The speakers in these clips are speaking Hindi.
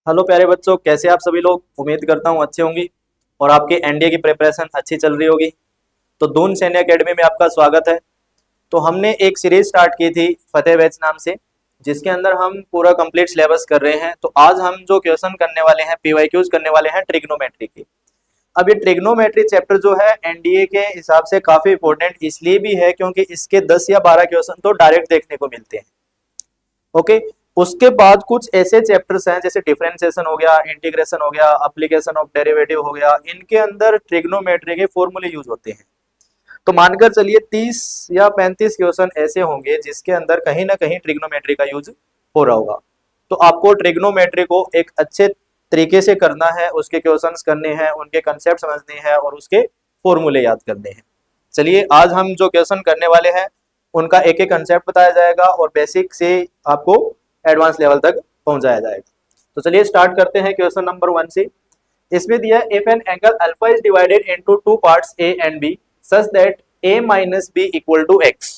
हेलो प्यारे बच्चों, कैसे आप सभी लोग। उम्मीद करता हूँ अच्छे होंगी और आपके एनडीए की प्रिपरेशन अच्छी चल रही होगी। तो दून सैन्य अकेडमी में आपका स्वागत है। तो हमने एक सीरीज स्टार्ट की थी फतेह बैच नाम से, जिसके अंदर हम पूरा कंप्लीट सिलेबस कर रहे हैं। तो आज हम जो क्वेश्चन करने वाले हैं, पीवाईक्यूज करने वाले हैं ट्रिग्नोमेट्री की। अब ये ट्रिग्नोमेट्री चैप्टर जो है एनडीए के हिसाब से काफी इंपॉर्टेंट इसलिए भी है क्योंकि इसके 10 या 12 क्वेश्चन तो डायरेक्ट देखने को मिलते हैं। ओके। उसके बाद कुछ ऐसे चैप्टर्स हैं जैसे डिफरेंशिएशन हो गया, इंटीग्रेशन हो गया, एप्लीकेशन ऑफ डेरिवेटिव हो गया, इनके अंदर ट्रिग्नोमेट्री के फॉर्मूले यूज होते हैं। तो मानकर चलिए 30 या 35 क्वेश्चन ऐसे होंगे जिसके अंदर कहीं ना कहीं ट्रिग्नोमेट्री का यूज हो रहा होगा। तो आपको ट्रिग्नोमेट्री को एक अच्छे तरीके से करना है, उसके क्वेश्चंस करने हैं, उनके कंसेप्ट समझने हैं और उसके फॉर्मूले याद करने हैं। चलिए आज हम जो क्वेश्चन करने वाले हैं उनका एक एक कंसेप्ट बताया जाएगा और बेसिक से आपको एडवांस लेवल तक पहुंचाया जाएगा। तो चलिए स्टार्ट करते हैं क्वेश्चन नंबर 1 से। इसमें दिया if an angle alpha is divided into two parts a and b such that a minus b equal to x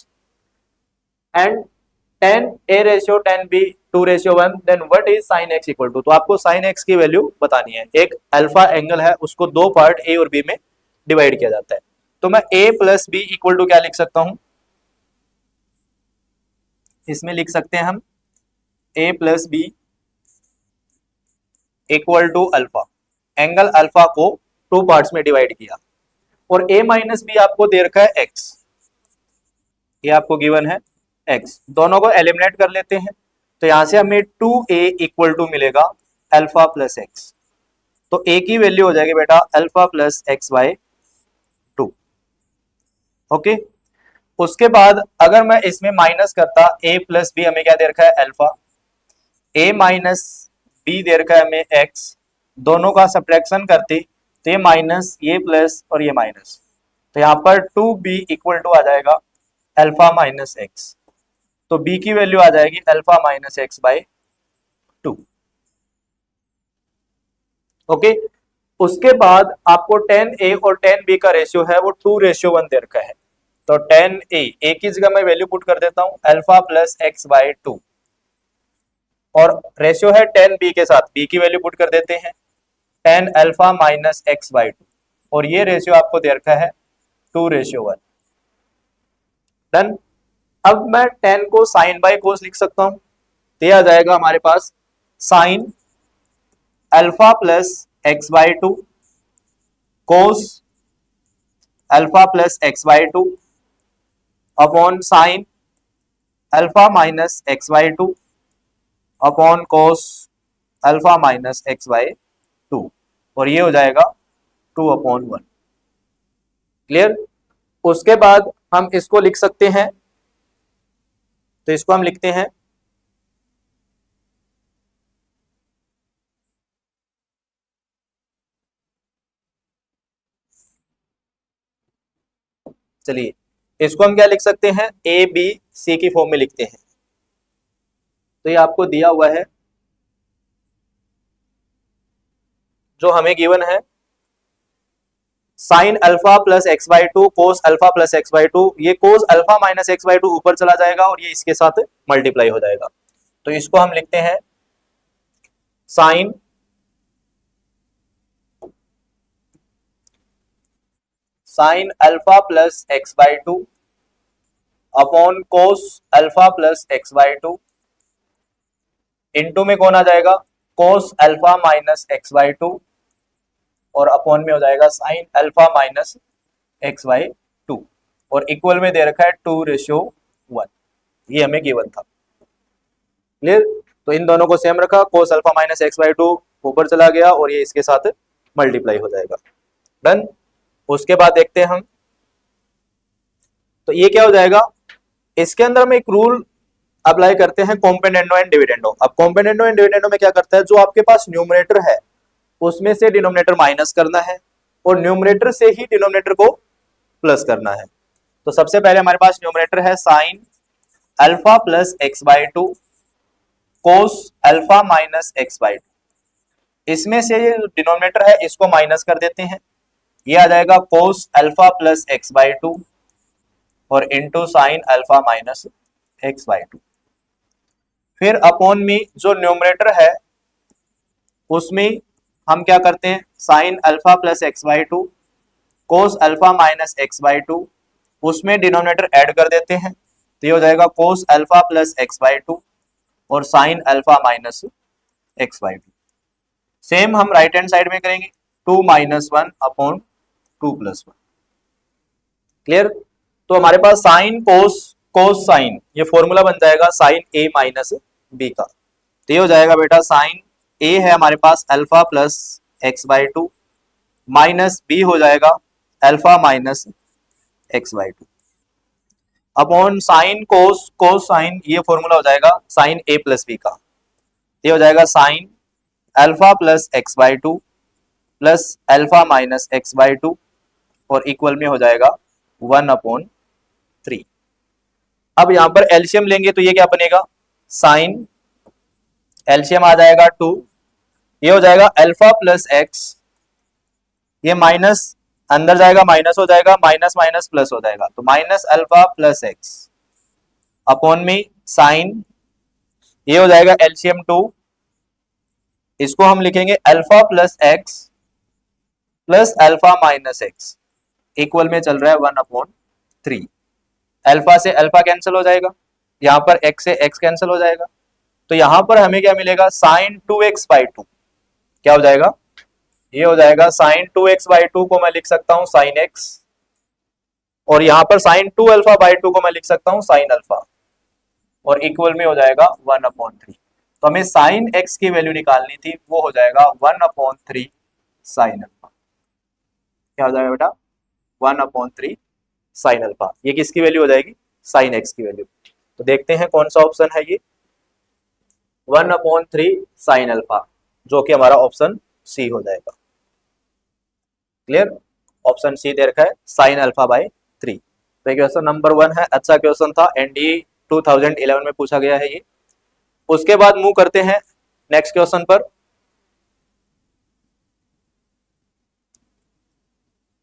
and 10 a ratio 10 b 2 ratio 1 then what is sin x equal to। तो आपको sin x की वैल्यू बतानी है। एक अल्फा एंगल है, उसको दो पार्ट a और b में डिवाइड किया जाता है। तो मैं a plus b equal to क्या लिख सकता हूं, इसमें लिख सकते हैं हम a plus b equal to alpha. Angle alpha को टू पार्ट्स में डिवाइड किया और a माइनस बी आपको दे रखा है x, ये आपको गिवन है x। दोनों को एलिमिनेट कर लेते हैं तो यहां से हमें 2a इक्वल टू मिलेगा अल्फा प्लस एक्स। तो a की वैल्यू हो जाएगी बेटा alpha plus x by 2। Okay. उसके बाद अगर मैं इसमें माइनस करता a प्लस बी, हमें क्या दे रखा है अल्फा, a माइनस बी दे रखा है हमें x, दोनों का सब्ट्रैक्शन करते तो ये माइनस, ये प्लस और ये माइनस, तो यहाँ पर 2b इक्वल टू आ जाएगा अल्फा माइनस एक्स। तो b की वैल्यू आ जाएगी alpha minus x by 2। Okay. उसके बाद आपको 10a और 10b का रेशियो है वो 2:1 दे रखा है। तो 10a की जगह मैं वैल्यू पुट कर देता हूं अल्फा प्लस एक्स बाय 2 और रेशियो है 10b के साथ b की वैल्यू पुट कर देते हैं 10 अल्फा माइनस एक्स बाय 2 और ये रेशियो आपको दे रखा है 2:1। डन। अब मैं 10 को साइन बाय कोस लिख सकता हूं, तो आ जाएगा हमारे पास sine alpha plus x by 2 cos alpha plus x by 2 upon sine alpha minus x by 2 upon cos alpha minus x by 2 और ये हो जाएगा 2/1। क्लियर। उसके बाद हम इसको लिख सकते हैं, तो इसको हम लिखते हैं चलिए इसको हम क्या लिख सकते हैं ए बी सी की फॉर्म में लिखते हैं। तो ये आपको दिया हुआ है जो हमें गिवन है sine alpha plus x by 2 cos alpha plus x by 2। ये cos alpha minus x by 2 ऊपर चला जाएगा और ये इसके साथ मल्टीप्लाई हो जाएगा। तो इसको हम लिखते हैं sine sine alpha plus x by 2 upon cos alpha plus x by 2 into में कौन आ जाएगा cos alpha minus x by 2 और अपॉन में हो जाएगा sine alpha minus x by 2 और इक्वल में दे रखा है 2:1। ये हमें गिवन था। क्लियर। तो इन दोनों को सेम रखा, cos alpha minus x by 2 ऊपर चला गया और ये इसके साथ मल्टीप्लाई हो जाएगा। डन। उसके बाद देखते हैं हम, तो ये क्या हो जाएगा, इसके अंदर हम एक रूल अप्लाई करते हैं कॉम्पेनेंडो एंड डिविडेंडो। अब कॉम्पेनेंडो एंड डिविडेंडो में क्या करता है, जो आपके पास न्यूमरेटर है उसमें से डिनोमिनेटर माइनस करना है और न्यूमरेटर से ही डिनोमिनेटर को प्लस करना है। तो सबसे पहले हमारे पास न्यूमरेटर है sine alpha plus x by 2 cos alpha minus x by 2। इसमें से ये डिनोमिनेटर है इसको माइनस कर देते हैं, ये आ जाएगा cos alpha plus x by 2 और into sine alpha minus x by 2। फिर अपॉन में जो न्यूमरेटर है उसमें हम क्या करते हैं, sine alpha plus x by two cos alpha minus x by two, उसमें डिनोमिनेटर ऐड कर देते हैं, तो ये हो जाएगा cos alpha plus x by two और sine alpha minus x by two. Same हम राइट हैंड साइड में करेंगे, two minus one upon two plus one. Clear? तो हमारे पास साइन कोस कोस साइन, ये फॉर्मूला बन जाएगा साइन ए माइनस बी का। तो ये हो जाएगा बेटा साइन ए है हमारे पास alpha plus x by two minus B हो जाएगा alpha minus x by two upon sine cos cos sine, ये फॉर्मूला हो जाएगा साइन ए प्लस बी का। ये हो जाएगा sine alpha plus x by two plus alpha minus x by two और इक्वल में हो जाएगा वन अपॉन थ्री। अब यहां पर एलसीएम लेंगे तो ये क्या बनेगा, साइन एलसीएम आ जाएगा टू, ये हो जाएगा अल्फा प्लस एक्स, ये माइनस अंदर जाएगा माइनस हो जाएगा, माइनस माइनस प्लस हो जाएगा, तो minus alpha plus x upon में साइन, ये हो जाएगा एलसीएम टू, इसको हम लिखेंगे alpha plus x plus alpha minus x equal में चल रहा है वन अपॉन थ्री। अल्फा से अल्फा कैंसिल हो जाएगा, यहां पर एक्स से एक्स कैंसिल हो जाएगा, तो यहां पर हमें क्या मिलेगा, sign to x by to क्या हो जाएगा, ये हो जाएगा sign to x by to को मैं लिख सकता हूं साइन एक्स, और यहां पर sign to alpha by two को मैं लिख सकता हूं साइन अल्फा, और इक्वल में हो जाएगा वन अपॉन थ्री। तो हमें साइन एक्स की वैल्यू निकालनी थी, वो हो जाएगा one upon three sine alpha. क्या हो जाएगा बेटा, one upon three sine alpha. ये किसकी वैल्यू हो जाएगी, साइन एक्स की वैल्यू। तो देखते हैं कौन सा ऑप्शन है ये, one upon three sine alpha, जो कि हमारा ऑप्शन सी हो जाएगा। क्लियर? ऑप्शन सी दे रखा है साइन अल्फा बाय थ्री। तो क्वेश्चन नंबर वन है, अच्छा क्वेश्चन था, एनडीए 2011 में पूछा गया है ये। उसके बाद मूव करते हैं नेक्स्ट क्वेश्चन पर।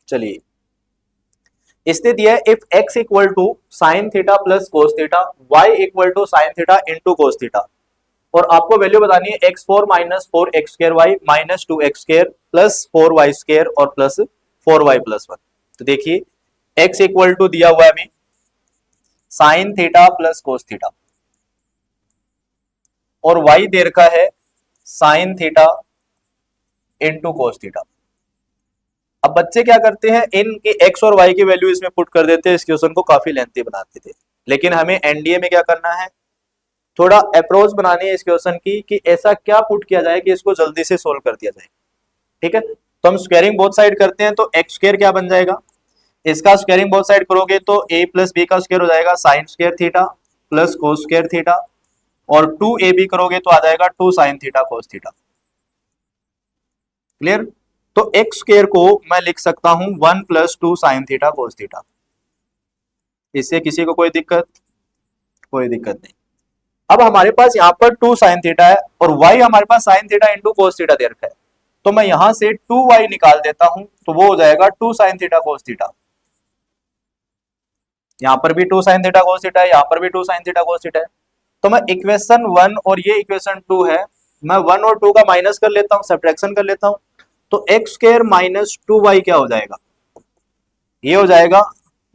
चलिए, इसने दिया है if x equal to sine theta plus cos theta, y equal to sine theta into cos theta, और आपको वैल्यू बतानी है x four minus four x square y minus two x square plus four y square और plus four y plus one. तो देखिए x इक्वल टू दिया हुआ है हमें sine theta plus cos theta, और y दे रखा है sine theta into cos theta. अब बच्चे क्या करते हैं, इनके x और y की वैल्यू इसमें पुट कर देते हैं, इस क्वेश्चन को काफी लेंथी बनाते थे। लेकिन हमें एनडीए में क्या करना है, थोड़ा अप्रोच बनानी है इस क्वेश्चन की कि ऐसा क्या पुट किया जाए कि इसको जल्दी से सोल्व कर दिया जाए। ठीक है, तो हम स्क्वायरिंग बोथ साइड करते हैं, तो एक्स स्क्वायर क्या बन जाएगा, इसका स्क्वायरिंग बोथ साइड करोगे तो a प्लस बी का स्क्वायर हो जाएगा sine square theta plus cos square theta, और 2ab करोगे तो आ जाएगा two sine theta cos theta. Clear? तो एक्स स्क्वायर को मैं लिख सकता हूं one plus two sine theta cos theta. इससे किसी को कोई दिक्कत? कोई दिक्कत नहीं। अब हमारे पास यहाँ पर टू साइन थीटा है और y हमारे पास sine theta into cos theta दे रखा है, तो मैं यहां से 2y निकाल देता हूं, तो वो हो जाएगा two sine theta cos theta. यहां पर भी two sine theta cos theta है, यहां पर भी two sine theta cos theta है, तो मैं इक्वेशन वन और ये इक्वेशन टू है, मैं वन और टू का माइनस कर लेता हूं, सब्ट्रैक्शन कर लेता हूं, तो x square minus two y क्या हो जाएगा, ये हो जाएगा,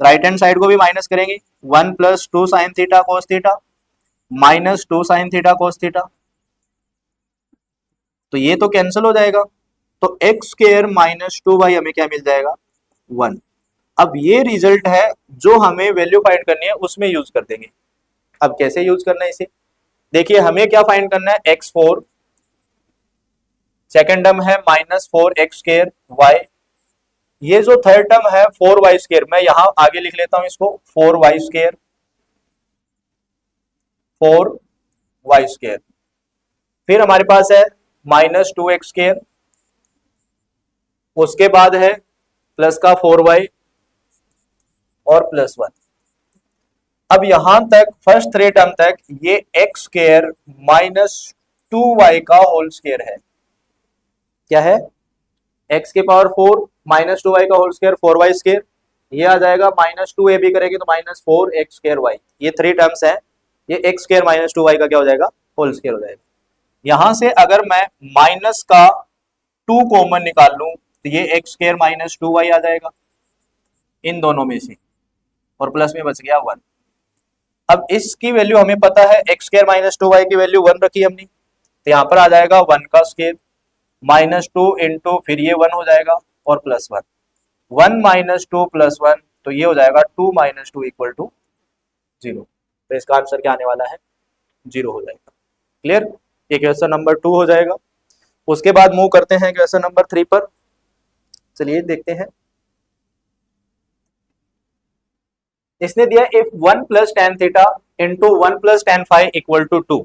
राइट हैंड साइड को भी माइनस करेंगे, one plus two sine theta cos theta minus two sine theta cos theta, तो ये तो कैंसिल हो जाएगा, तो x square minus two y हमें क्या मिल जाएगा, वन। अब ये रिजल्ट है जो हमें वैल्यू फाइंड करनी है, उसमें यूज कर देंगे। अब कैसे यूज करना है इसे, देखिए हमें क्या फाइंड करना है, एक्स फोर, सेकेंड टर्म है minus four x square y, ये जो थर्ड टर्म है फोर वाई स्क्वायर, मैं यहां आगे लिख लेता हूं इसको four y square, four y square, फिर हमारे पास है माइनस टू एक्स स्क्वायर, उसके बाद है प्लस का फोर वाई और प्लस वन। अब यहां तक फर्स्ट थ्री टर्म तक ये x square minus two y का होल स्क्वायर है, क्या है, एक्स के power four minus two y का whole square four y square, ये आ जाएगा माइनस टू ए बी करेंगे तो minus four x square y, ये थ्री टर्म्स है, ये x square minus two y का क्या हो जाएगा, होल स्क्वायर हो जाएगा। यहां से अगर मैं माइनस का 2 कॉमन निकाल लूं तो ये एक्स स्क्वायर माइनस 2y आ जाएगा इन दोनों में से, और प्लस में बच गया 1। अब इसकी वैल्यू हमें पता है, एक्स स्क्वायर माइनस 2y की वैल्यू 1 रखी हमने, तो यहाँ पर आ जाएगा 1 का स्क्वायर माइनस 2 इंटू फिर ये 1 हो जाएगा और प्लस 1, 1 माइनस 2 प्लस 1, तो ये हो जाएगा 2 माइनस 2 इक्वल टू 0। तो इसका आंसर क्या आने वाला है, 0 हो जाएगा। क्लियर, ये क्वेश्चन नंबर 2 हो जाएगा। उसके बाद मूव करते हैं क्वेश्चन नंबर 3 पर। चलिए देखते हैं। इसने दिया if 1 plus tan theta into 1 plus tan five equal to 2,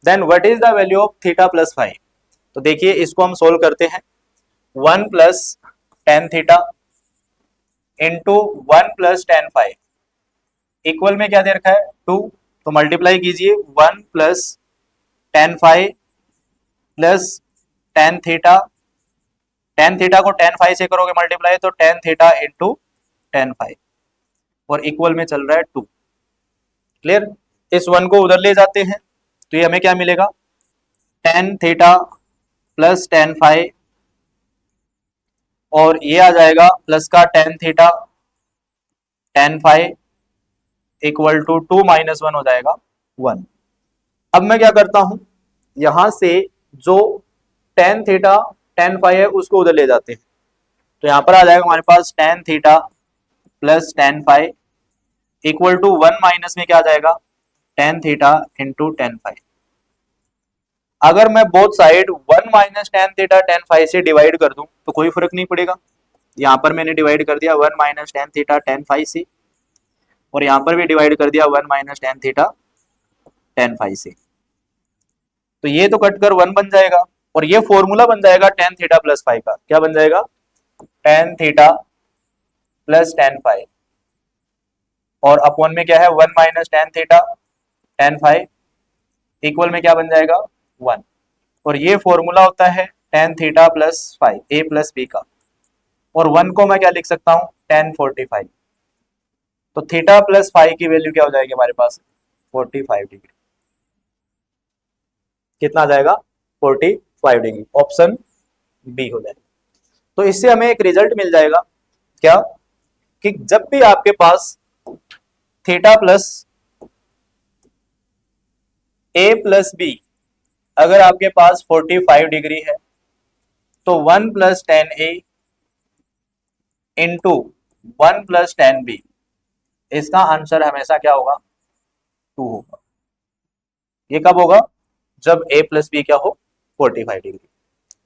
then what is the value of theta plus five. तो देखिए इसको हम सोल्व करते हैं। 1 plus tan theta into 1 plus tan five equal में क्या दे रखा है 2, तो मल्टीप्लाई कीजिए 1 plus tan five plus tan theta, tan theta को टेन फाइव से करोगे मल्टीप्लाई तो ten theta into tan five, और इक्वल में चल रहा है 2। क्लियर, इस 1 को उधर ले जाते हैं तो ये हमें क्या मिलेगा, tan theta plus tan five, और ये आ जाएगा प्लस का tan theta tan five equal to 2 minus 1 हो जाएगा 1। अब मैं क्या करता हूं, यहां से जो टेन थीटा टेन फाइव है उसको उधर ले जाते हैं, तो यहां पर आ जाएगा हमारे पास tan theta plus tan five equal to 1 minus में क्या आ जाएगा tan theta into tan five. अगर मैं both side 1 minus tan theta tan five से डिवाइड कर दूं तो कोई फर्क नहीं पड़ेगा। यहां पर मैंने डिवाइड कर दिया 1 minus tan theta tan five से, और यहां पर भी डिवाइड कर दिया 1 minus tan theta tan five से, तो ये तो कट कर 1 बन जाएगा, और ये फॉर्मूला बन जाएगा टेन थीटा प्लस फाइव का। क्या बन जाएगा, tan theta plus tan five, और अपॉन में क्या है 1 minus tan theta tan five equal में क्या बन जाएगा 1, और ये फॉर्मूला होता है टेन थीटा प्लस फाइव ए प्लस बी का, और 1 को मैं क्या लिख सकता हूं टेन 45। तो थीटा प्लस फाइव की वैल्यू क्या हो जाएगी हमारे पास 45 डिग्री। कितना आ जाएगा 45 डिग्री, ऑप्शन बी हो जाएगा। तो इससे हमें एक रिजल्ट मिल जाएगा क्या, कि जब भी आपके पास थीटा प्लस ए प्लस बी अगर आपके पास 45 डिग्री है तो 1 प्लस टेन ए इंटू 1 प्लस टेन बी, इसका आंसर हमेशा क्या होगा 2 होगा। ये कब होगा, जब a प्लस बी क्या हो 45 डिग्री।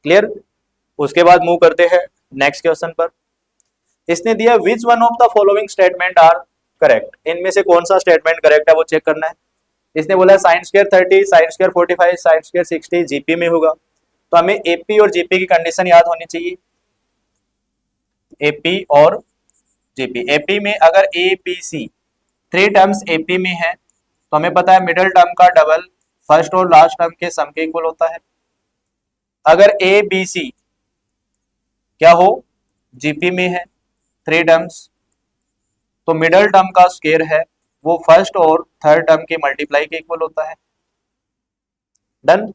क्लियर, उसके बाद मूव करते हैं नेक्स्ट क्वेश्चन पर। इसने दिया which one of the following statement are correct, इनमें से कौन सा स्टेटमेंट करेक्ट है वो चेक करना है। इसने बोला sine square 30 sine square 45 sine square 60 GP में होगा, तो हमें एपी और जीपी की कंडीशन याद होनी चाहिए। एपी और जीपी, एपी में अगर a b c three terms AP में है तो हमें पता है मिडिल टर्म का डबल फर्स्ट और लास्ट टर्म के सम के इक्वल होता है। अगर ए बी सी क्या हो जीपी में है थ्री टर्म्स, तो मिडिल टर्म का स्क्वायर है वो फर्स्ट और थर्ड टर्म के मल्टीप्लाई के इक्वल होता है। डन,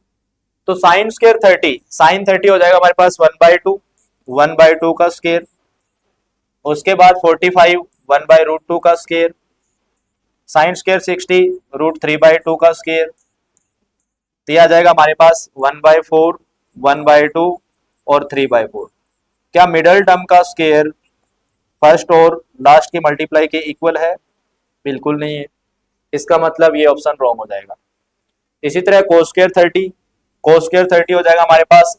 तो साइन स्क्वायर 30 साइन 30 हो जाएगा हमारे पास 1/2 का स्क्वायर, उसके बाद 45 1/√2 का स्क्वायर, साइन स्क्वायर 60 √3/2 का स्क्वायर, तो आ जाएगा हमारे पास 1/4 1/2 और 3/4। क्या मिडल टर्म का स्क्वायर फर्स्ट और लास्ट की मल्टीप्लाई के इक्वल है, बिल्कुल नहीं है, इसका मतलब ये ऑप्शन रॉन्ग हो जाएगा। इसी तरह कोस स्क्वायर 30 हो जाएगा हमारे पास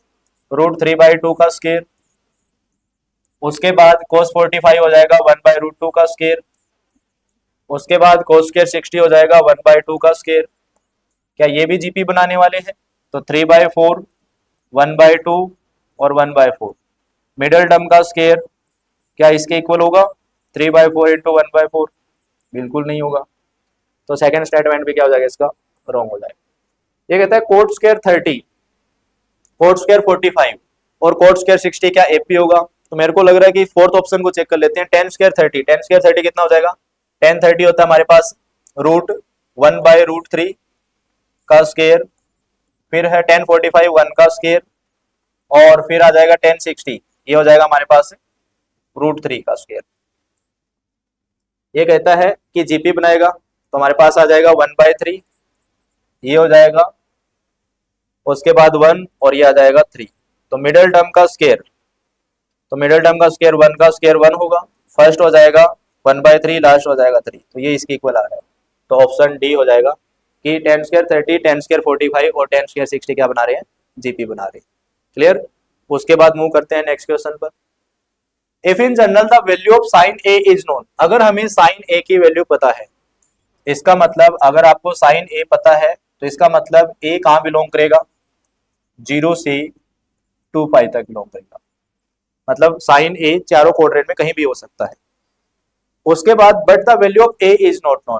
√3/2 का स्क्वायर, उसके बाद कोस 45 हो जाएगा 1/√2 का स्क्वायर, उसके बाद कोस स्क्वायर 60 हो जाएगा 1/2 का स्क्वायर। क्या ये भी जीपी बनाने वाले हैं, तो 3/4 1/2 और 1/4 मिडल टर्म का स्क्वायर क्या इसके इक्वल होगा 3/4 इंटू 1/4, बिल्कुल नहीं होगा। तो सेकंड स्टेटमेंट भी क्या हो जाएगा इसका रॉन्ग हो जाएगा। ये कहता है कोट स्क्वायर 30 कोट स्क्वायर 45 और कोट स्क्वायर 60 क्या एपी होगा, तो मेरे को लग रहा है कि फोर्थ ऑप्शन को चेक कर लेते हैं। टेन स्क्वायर 30 कितना हो जाएगा, टेन 30 होता है हमारे पास √1/√3 का स्क्वायर फिर है 1045 1 का स्क्वायर, और फिर आ जाएगा 1060, ये हो जाएगा हमारे पास √3 का स्क्वायर। ये कहता है कि जीपी बनाएगा, तो हमारे पास आ जाएगा 1/3, ये हो जाएगा, उसके बाद 1 और ये आ जाएगा 3। तो मिडिल टर्म का स्क्वायर, तो मिडिल टर्म का स्क्वायर 1 का स्क्वायर 1 होगा, फर्स्ट हो जाएगा 1/3, लास्ट हो जाएगा 3, तो ये इसके इक्वल आ रहा है। तो ऑप्शन डी हो जाएगा कि 10 स्क्वायर 30, 10 स्क्वायर 45 और 10 स्क्वायर 60 क्या बना रहे हैं, जीपी बना रहे हैं। क्लियर। उसके बाद मूव करते हैं नेक्स्ट क्वेश्चन पर। If in general the value of sine A is known, अगर हमें साइन ए की वैल्यू पता है, इसका मतलब अगर आपको साइन ए पता है तो इसका मतलब ए कहां बिलोंग करेगा, 0 से 2 पाई तक बिलोंग करेगा, मतलब साइन ए चारों क्वाड्रेंट में कहीं भी हो सकता है। उसके बाद but the value of A is not known,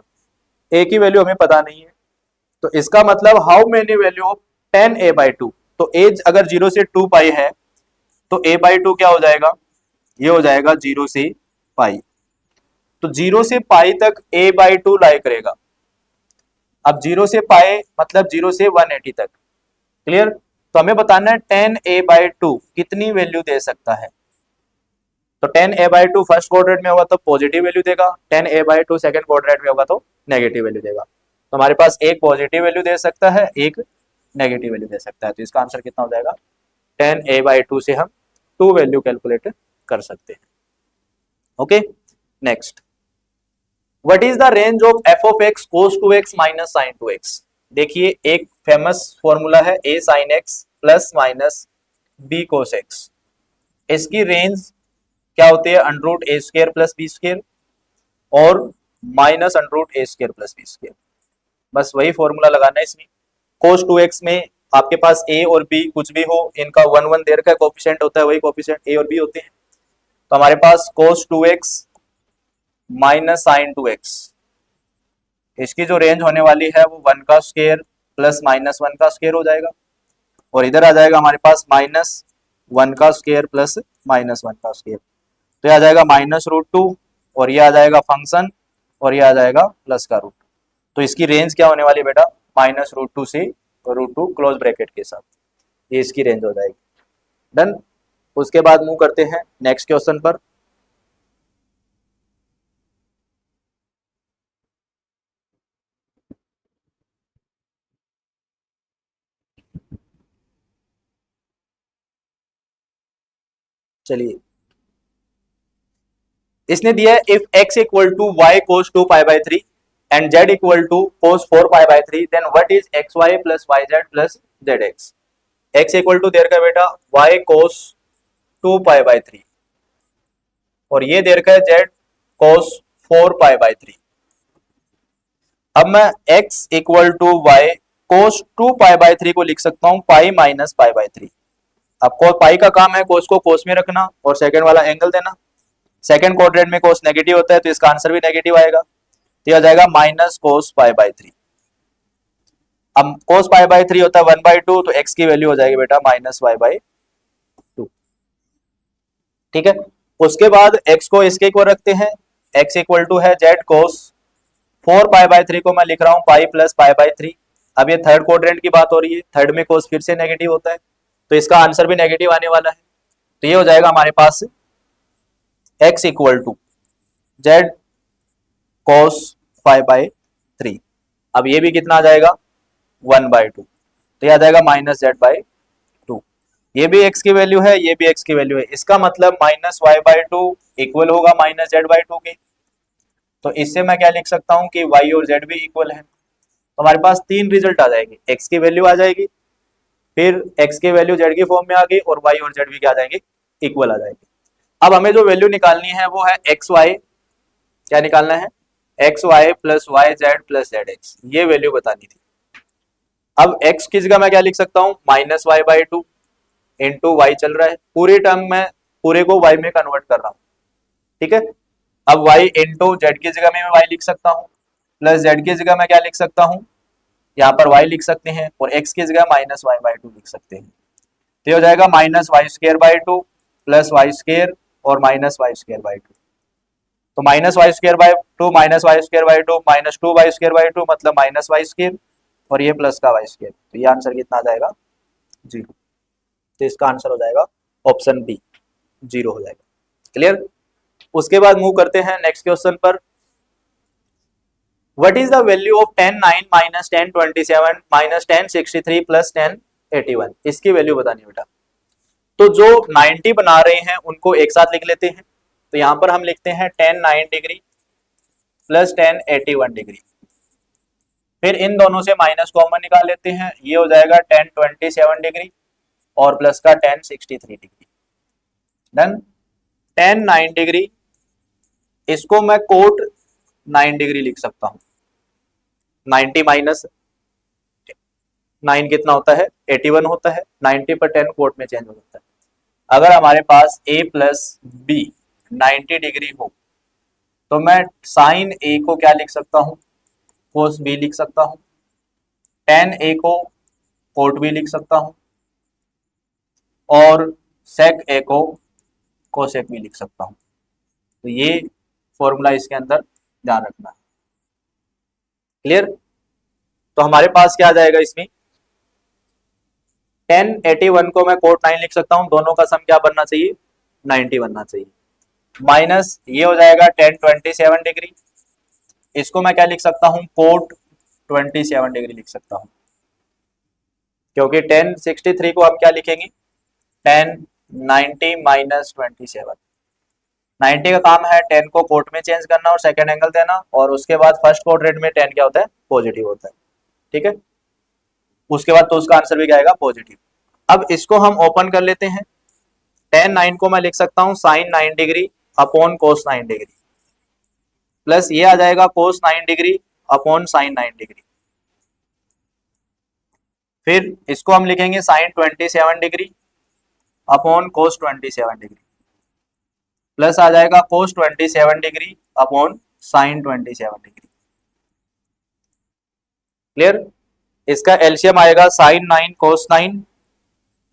A की वैल्यू हमें पता नहीं है, तो इसका मतलब how many value of 10a/2, तो ए अगर 0 से 2 पाई है तो a/2 क्या हो जाएगा, ये हो जाएगा 0 से पाई। तो 0 से पाई तक a/2 लाई करेगा। अब 0 से पाई मतलब 0 से 180 तक। क्लियर। तो हमें बताना है 10a/2 कितनी वैल्यू दे सकता है। तो 10a/2 फर्स्ट क्वाड्रेंट में होगा तो पॉजिटिव वैल्यू देगा, 10a/2 सेकंड क्वाड्रेंट में होगा तो नेगेटिव वैल्यू देगा। तो हमारे पास एक पॉजिटिव वैल्यू दे सकता है, एक नेगेटिव वैल्यू दे सकता है। तो इसका आंसर कितना हो जाएगा, 10a/2 से हम 2 वैल्यू कैलकुलेट कर सकते हैं। Okay next, what is the range of f of x cos 2x minus sin 2x। देखिए एक फेमस फॉर्मूला है a sin x plus minus b cos x, इसकी रेंज क्या होती है, √a² प्लस b² और माइनस √a² प्लस b²। बस वही फॉर्मूला लगाना है इसमें। cos 2x में आपके पास a और b कुछ भी हो, इनका 1 देर का कोफिशिएंट होता है, वही कोफिशिएंट a और b होते हैं। तो हमारे पास cos 2x minus sin 2x, इसकी जो रेंज होने वाली है वो 1 का स्क्वायर प्लस माइनस 1 का स्क्वायर हो जाएगा, और इधर आ जाएगा हमारे पास -1 का स्क्वायर प्लस -1 का स्क्वायर। तो ये आ जाएगा -√2 और ये आ जाएगा फंक्शन और ये आ जाएगा प्लस का रूट। तो इसकी रेंज क्या होने वाली है बेटा, -√2 से √2 क्लोज ब्रैकेट के साथ, ये इसकी रेंज हो जाएगी। डन। उसके बाद मूव करते हैं नेक्स्ट क्वेश्चन पर। चलिए इसने दिया है if x equal to y cos 2 π/3 and z equal to cos 4 π/3 then what is xy plus yz plus zx। x equal to देर का बेटा y cos 2 π/3 और ये देर का है z cos 4 π/3। अब मैं x equal to y cos 2 π/3 को लिख सकता हूं पाई माइनस π/3। अब पाई का काम है कोस को कोस में रखना और सेकंड वाला एंगल देना। सेकंड क्वाड्रेंट में कोस नेगेटिव होता है तो इसका आंसर भी नेगेटिव आएगा, तो यह आ जाएगा माइनस कोस π/3। अब कोस π/3 होता है 1/2, तो x की वैल्यू हो जाएगी बेटा -y/2। ठीक है। उसके बाद x को इसके इक्वल रखते हैं, x इक्वल टू है z कोस 4 π/3 को मैं लिख रहा हूं पाई प्लस π/3। अब ये थर्ड क्वाड्रेंट की बात हो रही है, थर्ड में कोस फिर से नेगेटिव होता है तो इसका आंसर भी नेगेटिव आने वाला है। तो ये हो जाएगा हमारे पास x equal to z cos 5/3। अब ये भी कितना आ जाएगा 1/2, तो ये आ जाएगा -z/2। ये भी x की वैल्यू है, ये भी x की वैल्यू है, इसका मतलब -y/2 इक्वल होगा -z/2 के। तो इससे मैं क्या लिख सकता हूं कि y और z भी इक्वल है। तो हमारे पास तीन रिजल्ट आ जाएंगे, x की वैल्यू आ जाएगी, फिर x की वैल्यू z की फॉर्म में आ गई और y और z भी क्या आ जाएंगे, इक्वल आ जाएंगे। अब हमें जो वैल्यू निकालनी है वो है xy, क्या निकालना है xy plus yz plus zx, ये वैल्यू बतानी थी। अब x की जगह मैं क्या लिख सकता हूँ -y/2 इंटू y चल रहा है, पूरे टर्म में पूरे को y में कन्वर्ट कर रहा हूँ। ठीक है। अब y इंटू z की जगह में मैं y लिख सकता हूँ, प्लस z की जगह मैं क्या लिख सकता हूँ, यहाँ पर y लिख सकते हैं और x की जगह -y/2 लिख सकते हैं। तो ये हो जाएगा -y² प्लस y² और -y²/2। तो -y²/2 -y²/2 -2y²/2 मतलब -y²। और ये प्लस का वाई स्क्वायर, तो ये आंसर कितना आ जाएगा 0। तो इसका आंसर हो जाएगा ऑप्शन बी 0 हो जाएगा। क्लियर। उसके बाद मूव करते हैं नेक्स्ट क्वेश्चन पर। What is the value of 10 9 minus 10 27 minus 10 63 plus 10 81? इसकी वैल्यू बतानी है बेटा। तो जो 90 बना रहे हैं उनको एक साथ लिख लेते हैं। तो यहां पर हम लिखते हैं 10 9 डिग्री प्लस 10 81 डिग्री। फिर इन दोनों से माइनस कॉमन निकाल लेते हैं, ये हो जाएगा 10 27 डिग्री और प्लस का 10 63 डिग्री। डन। 10 9 डिग्री, इसको मैं कोट 9 डिग्री लिख सकता हूं। 90 माइनस 9 कितना होता है 81 होता है। 90 पर 10 कोट में चेंज हो जाता है। अगर हमारे पास a प्लस बी 90 डिग्री हो तो मैं साइन a को क्या लिख सकता हूं कोस b लिख सकता हूं। tan a को कोट b लिख सकता हूं और sec a को कोसेक b लिख सकता हूं। तो ये फॉर्मूला इसके अंदर ध्यान रखना है। क्लियर। तो हमारे पास क्या आ जाएगा इसमें 10 81 को मैं कोट 9 लिख सकता हूं, दोनों का सम क्या बनना चाहिए 90 बनना चाहिए। माइनस ये हो जाएगा 10 27 डिग्री, इसको मैं क्या लिख सकता हूं कोट 27 डिग्री लिख सकता हूं, क्योंकि 10 63 को हम क्या लिखेंगे 10 90 माइनस 27। 90 का काम है 10 को कोट में चेंज करना और सेकेंड एंगल देना, और उसके बाद फर्स्ट क्वाड्रेंट में 10 क्या होता है पॉजिटिव होता है। ठीक है, उसके बाद तो उसका आंसर भी क्या आएगा पॉजिटिव। अब इसको हम ओपन कर लेते हैं। 10 9 को मैं लिख सकता हूं sine 9 degree upon cos 9 degree, plus ये आ जाएगा cos 9 degree upon sine 9 degree. फिर इसको हम लिखेंगे sine 27 degree upon cos 27 degree, plus आ जाएगा cos 27 degree upon sine 27 degree. Clear. इसका एलसीएम आएगा साइन 9 कोस 9,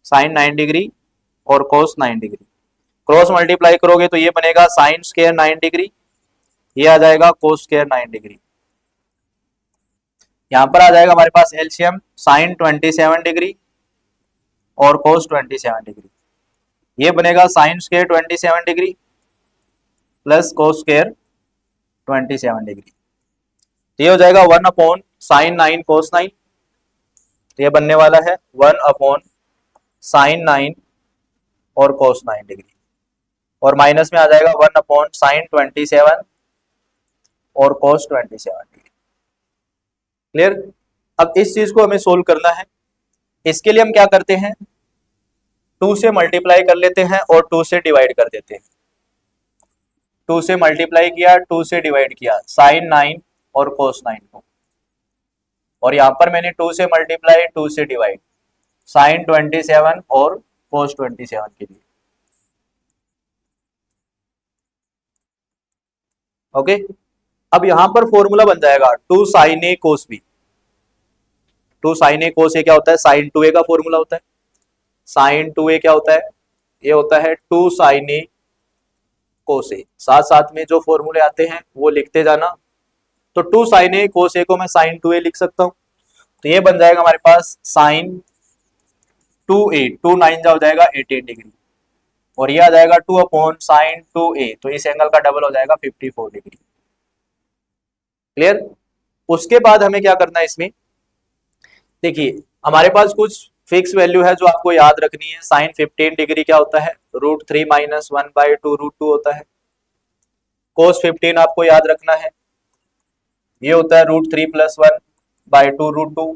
साइन 9 डिग्री और कोस 9 डिग्री। क्रॉस मल्टीप्लाई करोगे तो ये बनेगा साइन स्क्वायर 9 डिग्री, ये आ जाएगा कोस स्क्वायर 9 डिग्री। यहां पर आ जाएगा हमारे पास एलसीएम साइन 27 डिग्री और कोस 27 डिग्री, ये बनेगा sine square 27 degree plus cos square 27 degree. तो ये हो जाएगा 1 अपॉन साइन 9 कोस 9, तो ये बनने वाला है 1 अपॉन साइन 9 और कोस 9 डिग्री, और माइनस में आ जाएगा 1 अपॉन साइन 27 और कोस 27 डिग्री। क्लियर। अब इस चीज को हमें सोल्व करना है। इसके लिए हम क्या करते हैं 2 से मल्टीप्लाई कर लेते हैं और 2 से डिवाइड कर देते हैं। 2 से मल्टीप्लाई किया 2 से डिवाइड किया साइन 9 और कोस 9 को, और यहां पर मैंने 2 से मल्टीप्लाई 2 से डिवाइड साइन 27 और कोस 27 के लिए। ओके। अब यहां पर फॉर्मूला बन जाएगा 2 साइन ए कोस बी। 2 साइन ए कोस ए क्या होता है साइन 2a का फॉर्मूला होता है। साइन 2a क्या होता है ये होता है 2 साइन ए कोस ए। साथ साथ में जो फॉर्मूले आते हैं वो लिखते जाना। तो 2 साइन ए कोस ए को मैं साइन 2a लिख सकता हूं, तो ये बन जाएगा हमारे पास साइन 2a, 2 9 जा हो जाएगा 18 डिग्री, और ये आ जाएगा 2 अपॉन साइन 2a, तो इस एंगल का डबल हो जाएगा 54 डिग्री। क्लियर। उसके बाद हमें क्या करना है इसमें, देखिए हमारे पास कुछ फिक्स वैल्यू है जो आपको याद रखनी है। साइन 15 डिग्री क्या होता है √3 माइनस 1/2 √2 होता है। कोस 15 आपको याद रखना है, ये होता है √3 प्लस 1/2 √2।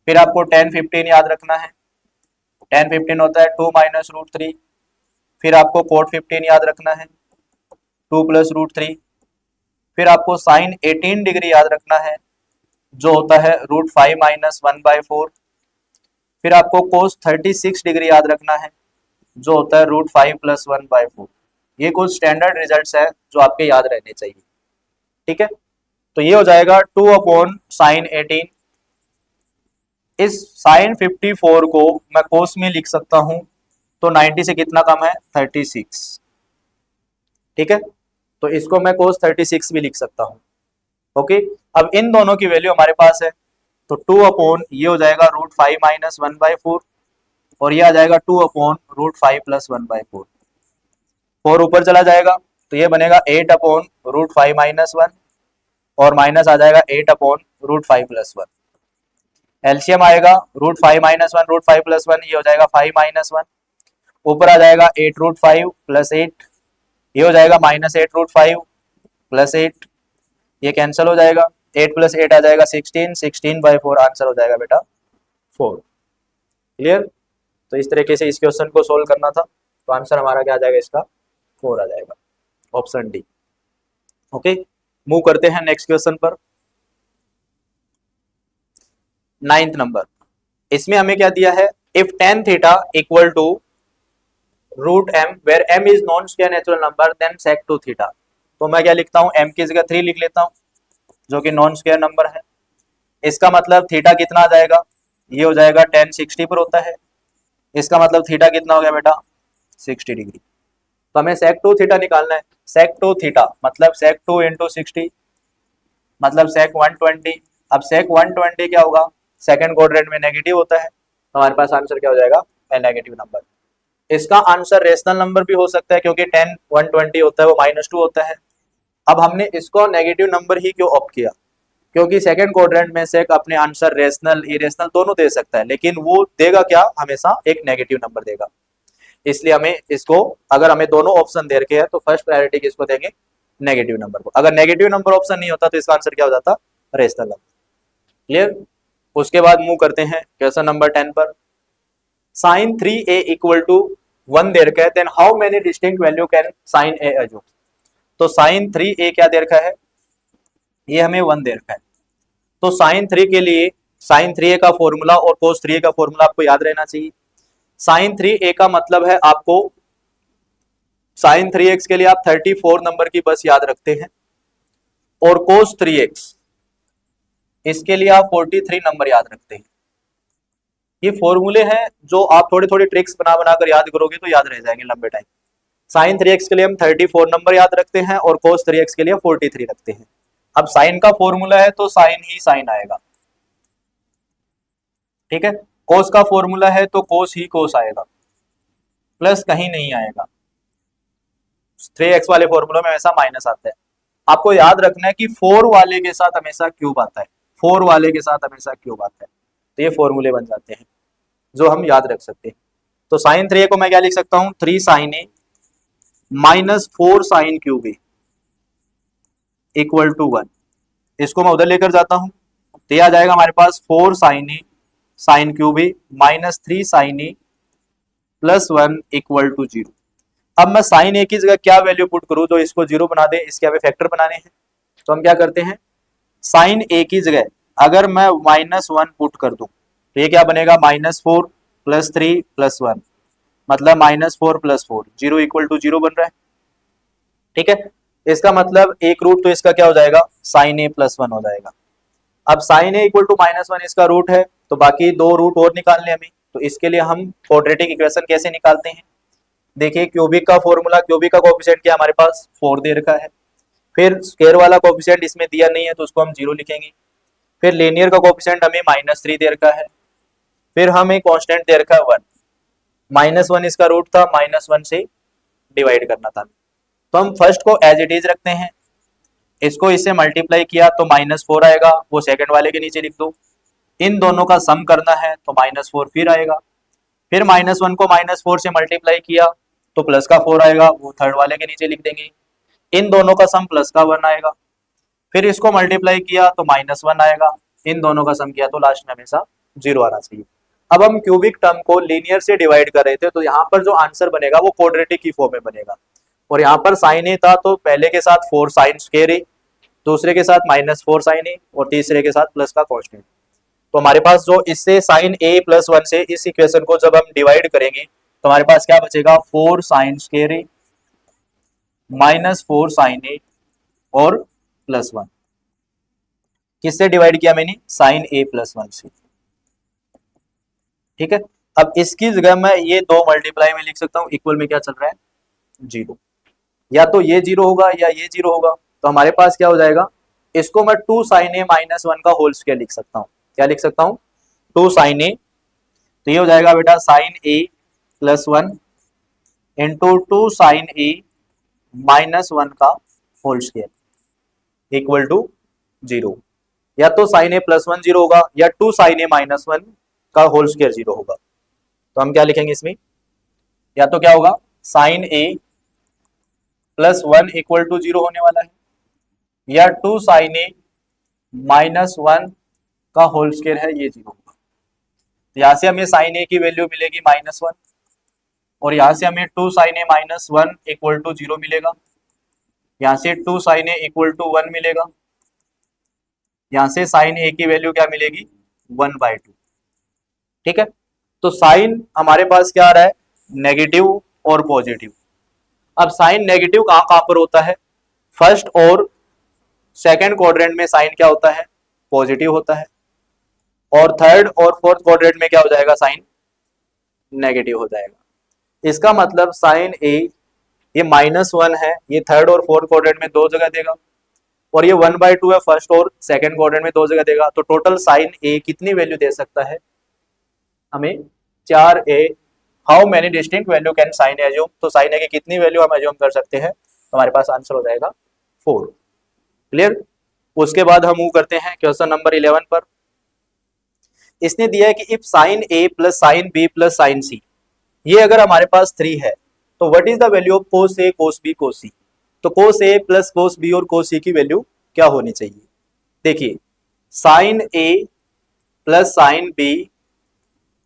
फिर आपको tan 15 याद रखना है, tan 15 होता है 2 माइनस √3। फिर आपको cot 15 याद रखना है 2 प्लस √3। फिर आपको साइन 18 डिग्री याद रखना है जो होता है √5 माइनस 1/4। फिर आपको कोस 36 डिग्री याद रखना है जो होता है √5 प्लस 1/4। ये कुछ स्टैंडर्ड रिजल्ट्स है जो आपके याद रहने चाहिए। ठीक है, तो ये हो जाएगा 2 अपॉन साइन 18। इस साइन 54 को मैं कोस में लिख सकता हूं, तो 90 से कितना कम है 36। ठीक है, तो इसको मैं कोस 36 भी लिख सकता हूं। ओके, अब इन दोनों की वैल्यू हमारे पास है। तो 2 अपॉन ये हो जाएगा √5 माइनस 1/4 और ये आ जाएगा 2 अपॉन √5 + 1/4। 4 ऊपर चला जाएगा तो ये बनेगा 8 अपॉन √5 माइनस 1 और माइनस आ जाएगा 8 अपॉन √5 + 1। एलसीएम आएगा √5 माइनस 1 √5 + 1, ये हो जाएगा 5 माइनस 1। ऊपर आ जाएगा 8 √5 + 8, ये हो जाएगा -8 √5 + 8, ये कैंसिल हो जाएगा। 8 + 8 आ जाएगा 16, 16/4 आंसर हो जाएगा बेटा 4। क्लियर? तो इस तरीके से इस क्वेश्चन को सोल्व करना था, तो आंसर हमारा क्या आ जाएगा, इसका 4 आ जाएगा, ऑप्शन डी। ओके, मूव करते हैं नेक्स्ट क्वेश्चन पर। 9th नंबर, इसमें हमें क्या दिया है, if tan theta equal to √m where m is non square natural number then sec 2 theta. तो मैं क्या लिखता हूँ, m की जगह 3 लिख लेता हूँ जो कि नॉन स्क्वायर नंबर है। इसका मतलब थीटा कितना आ जाएगा, ये हो जाएगा tan 60 पर होता है, इसका मतलब थीटा कितना हो गया बेटा 60 डिग्री। तो हमें sec 2 थीटा निकालना है। sec 2 थीटा मतलब sec 2 × 60 मतलब sec 120। अब sec 120 क्या होगा, सेकंड क्वाड्रेंट में नेगेटिव होता है, तो हमारे पास आंसर क्या हो जाएगा, नेगेटिव नंबर। इसका आंसर रेशनल नंबर भी हो सकता है क्योंकि tan 120 होता है वो -2 होता है। अब हमने इसको नेगेटिव नंबर ही क्यों ऑप्ट किया, क्योंकि सेकंड क्वाड्रेंट में से अपने आंसर रेशनल इरेशनल दोनों दे सकता है, लेकिन वो देगा क्या, हमेशा एक नेगेटिव नंबर देगा। इसलिए हमें इसको, अगर हमें दोनों ऑप्शन दे रखे हैं तो फर्स्ट प्रायोरिटी किसको देंगे, नेगेटिव नंबर को। अगर नेगेटिव नंबर ऑप्शन नहीं होता तो इसका आंसर क्या हो जाता, रेशनल नंबर। क्लियर? उसके बाद मूव करते हैं क्वेश्चन नंबर 10 पर। sin 3a इक्वल टू 1 दे रखा है, then how many distinct value can sin a assume. तो sin 3a क्या दे रखा है, ये हमें 1 दे रखा है। तो sin 3 के लिए sin 3a का फॉर्मूला और cos 3a का फॉर्मूला आपको याद रहना चाहिए। sin 3a का मतलब है आपको, sin 3x के लिए आप 34 नंबर की बस याद रखते हैं और cos 3x इसके लिए आप 43 नंबर याद रखते हैं। ये फॉर्मूले हैं जो आप थोड़े थोड़े ट्रिक्स बना बनाकर याद करोगे तो याद रह जाएंगे लंबे टाइम। sin 3x के लिए हम 34 नंबर याद रखते हैं और cos 3x के लिए 43 रखते हैं। अब sin का फॉर्मूला है तो sin ही sin आएगा, ठीक है। cos का फॉर्मूला है तो cos ही cos आएगा, प्लस कहीं नहीं आएगा। 3x वाले फॉर्मूला में हमेशा माइनस आता है। आपको याद रखना है कि 4 वाले के साथ हमेशा क्यूब आता है, 4 वाले के साथ हमेशा क्यूब आता है। तो ये फॉर्मूले बन जाते हैं जो हम याद रख सकते हैं। तो sin 3a को मैं क्या लिख सकता हूं, 3 sin a -4 sin cube a equal to 1। इसको मैं उधर लेकर जाता हूं तो यह आ जाएगा हमारे पास 4 sin a sin cube a -3 sin a +1 equal to 0। अब मैं sin a की जगह क्या वैल्यू पुट करूं जो इसको 0 बना दे, इसके हमें फैक्टर बनाने हैं। तो हम क्या करते हैं, sin a की जगह अगर मैं -1 पुट कर दूं तो ये क्या बनेगा, -4 + 3 + 1 मतलब -4 + 4, 0 इक्वल टू 0 बन रहा है, ठीक है। इसका मतलब एक रूट तो इसका क्या हो जाएगा, sin a +1 हो जाएगा। अब sin a इक्वल टू -1 इसका रूट है, तो बाकी 2 रूट और निकालने हमें। तो इसके लिए हम क्वाड्रेटिक इक्वेशन कैसे निकालते हैं, देखिए क्यूबिक का फॉर्मूला, क्यूबिक का कोएफिशिएंट क्या हमारे पास 4 दे रखा है, फिर स्क्वायर वाला कोएफिशिएंट इसमें दिया नहीं है तो उसको हम 0 लिखेंगे, फिर लीनियर का कोएफिशिएंट हमें -3 दे रखा है, फिर हमें कांस्टेंट दे रखा है 1, -1 इसका रूट था, -1 से डिवाइड करना था। तो हम फर्स्ट को एज इट इज रखते हैं, इसको इससे मल्टीप्लाई किया तो -4 आएगा, वो सेकंड वाले के नीचे लिख दो। इन दोनों का सम करना है तो -4 फिर आएगा, फिर -1 को -4 से मल्टीप्लाई किया तो प्लस का 4 आएगा, वो थर्ड वाले के नीचे लिख देंगे। इन दोनों का सम प्लस का 1 आएगा, फिर इसको मल्टीप्लाई किया तो -1 आएगा, इन दोनों का सम किया तो लास्ट में हमेशा 0 आना चाहिए। अब हम क्यूबिक टर्म को लीनियर से डिवाइड कर रहे थे तो यहाँ पर जो आंसर बनेगा वो क्वाड्रेटिक की फॉर्म में बनेगा, और यहाँ पर sin a था तो पहले के साथ 4 sin स्क्वायर a, दूसरे के साथ -4 sin a और तीसरे के साथ प्लस का कांस्टेंट। तो हमारे पास जो इससे sin a + 1 से इस इक्वेशन को जब हम डिवाइड करेंगे तो हमारे पास क्या बचेगा, 4 sin square a -4 sin a और +1। किससे डिवाइड किया मैंने, sin a + 1 से, ठीक है। अब इसकी जगह मैं ये 2 मल्टीप्लाई में लिख सकता हूँ, इक्वल में क्या चल रहा है 0, या तो ये 0 होगा या ये 0 होगा। तो हमारे पास क्या हो जाएगा, इसको मैं 2 sin a -1 का होल स्क्वायर लिख सकता हूँ, क्या लिख सकता हूँ, 2 साइन ए, तो ये हो जाएगा बेटा sign A plus 1 into 2 sine a minus 1 का होल स्क्वायर इक्वल टू 0। या तो साइन ए प्लस 1 0 होगा या 2 साइन ए माइनस 1 का होल स्क्वायर 0 होगा। तो हम क्या लिखेंगे इसमें, या तो क्या होगा sine A plus 1 equal to 0 होने वाला है, या 2 साइन ए माइनस 1 का होल स्क्वायर है ये 0 होगा। यहां से हमें साइन ए की वैल्यू मिलेगी -1 और यहां से हमें 2 sine a minus 1 equal to 0 मिलेगा। यहां से 2 साइन ए इक्वल टू 1 मिलेगा। यहां से साइन ए की वैल्यू क्या मिलेगी 1/2। ठीक है, तो साइन हमारे पास क्या आ रहा है, नेगेटिव और पॉजिटिव। अब साइन नेगेटिव कहां कहां पर होता है, फर्स्ट और सेकंड क्वाड्रेंट में साइन क्या होता है, पॉजिटिव होता है, और थर्ड और फोर्थ क्वाड्रेंट में क्या हो जाएगा, साइन नेगेटिव हो जाएगा। इसका मतलब साइन ए ये -1 है, ये थर्ड और फोर्थ क्वाड्रेंट में 2 जगह देगा, और ये 1/2 है फर्स्ट और सेकंड क्वाड्रेंट में 2 जगह देगा। तो टोटल साइन ए कितनी वैल्यू दे सकता है हमें, 4a। How many distinct value can sine a assume, तो साइन ए की कितनी वैल्यू हम एज्यूम कर सकते हैं, तो हमारे पास आंसर हो जाएगा 4। क्लियर। उसके बाद हम मूव करते हैं क्वेश्चन नंबर 11 पर। इसने दिया है कि if sine A plus sine B plus sine C, ये अगर हमारे पास 3 है तो what is the value of cos A cos B cos C. तो कोस ए प्लस कोस बी और कोस सी की वैल्यू क्या होनी चाहिए। देखिए साइन ए plus sine B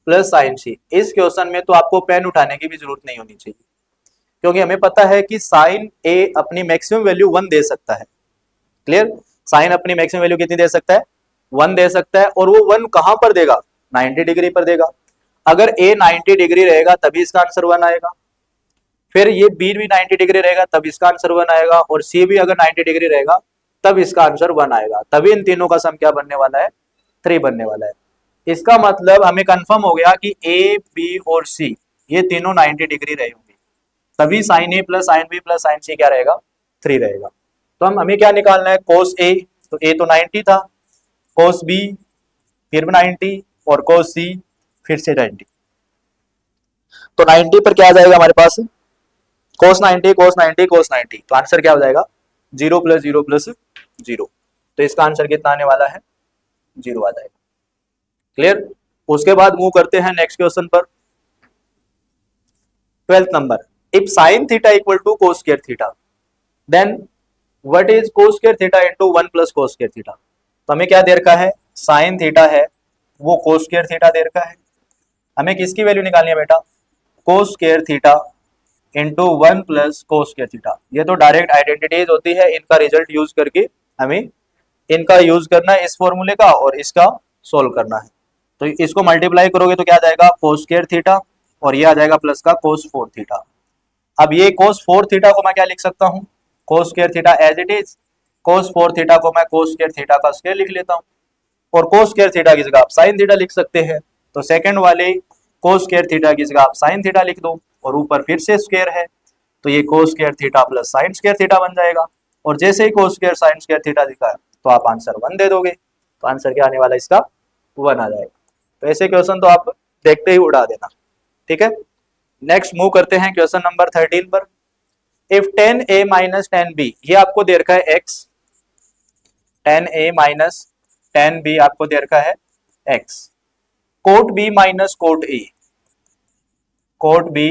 plus sine C, इस क्वेश्चन में तो आपको पेन उठाने की भी जरूरत नहीं होनी चाहिए, क्योंकि हमें पता है कि साइन ए अपनी मैक्सिमम वैल्यू 1 दे सकता है। क्लियर, साइन अपनी मैक्सिमम वैल्यू कितनी दे सकता है, 1 दे सकता है, और वो 1 कहां पर देगा, 90 डिग्री पर देगा। अगर ए 90 डिग्री रहेगा तभी इसका आंसर 1 आएगा, फिर ये बी भी 90 डिग्री रहेगा तब इसका आंसर 1 आएगा, और सी भी अगर 90 डिग्री रहेगा तब इसका आंसर 1 आएगा। तभी इन तीनों का सम क्या बनने वाला है, 3 बनने वाला है। इसका मतलब हमें कंफर्म हो गया कि ए बी और सी ये तीनों 90 डिग्री रहे होंगे, तभी साइन ए plus sine B plus sine C क्या रहेगा, 3 रहेगा। तो हमें क्या निकालना है, कोस ए, तो ए तो 90 था, कोस बी फिर 90 और कोस सी फिर से 90। तो 90 पर क्या आ जाएगा हमारे पास, कोस 90 कोस 90 कोस 90, तो आंसर क्या हो जाएगा 0 + 0 + 0। तो इसका आंसर कितना आने वाला है, 0 आ जाएगा। क्लियर। उसके बाद मूव करते हैं नेक्स्ट क्वेश्चन पर, 12th नंबर। If sine theta equal to cos square theta, then what is cos square theta into 1 + cos square theta. तो हमें क्या दे रखा है, साइन थीटा है वो कोस स्क्वायर थीटा दे रखा है। हमें किसकी वैल्यू निकालनी है बेटा, कोस square theta into 1 + cos square theta. ये तो डायरेक्ट आइडेंटिटीज होती है, इनका रिजल्ट यूज करके हमें इनका यूज करना है इस फॉर्मूले का, और इसका सोल्व करना है। तो इसको मल्टीप्लाई करोगे तो क्या आ जाएगा, कोस स्क्वायर थीटा, और ये आ जाएगा प्लस का कोस 4 थीटा। अब ये कोस 4 थीटा को मैं क्या लिख सकता हूँ, cos square theta as it is, cos 4 theta को मैं कोस स्क्वायर थीटा का स्क्वायर लिख लेता हूँ, और कोस स्क्वायर थीटा की जगह आप साइन थीटा लिख सकते हैं। तो सेकंड वाले कोस स्क्वायर थीटा की जगह आप साइन थीटा लिख दो, और ऊपर फिर से स्क्वायर है, तो ये cos square theta plus sine square theta बन जाएगा। और जैसे ही cos square sine square theta दिखा तो आप आंसर 1 दे दोगे, तो आंसर क्या आने वाला है, इसका 1 आ जाएगा। तो ऐसे क्वेश्चन तो आप देखते ही उड़ा देना। ठीक है, नेक्स्ट मूव करते हैं क्वेश्चन नंबर 13 पर। इफ 10a - 10b, ये आपको दे रखा है x, 10a - 10b आपको दे रखा है x, cot b - cot a, cot b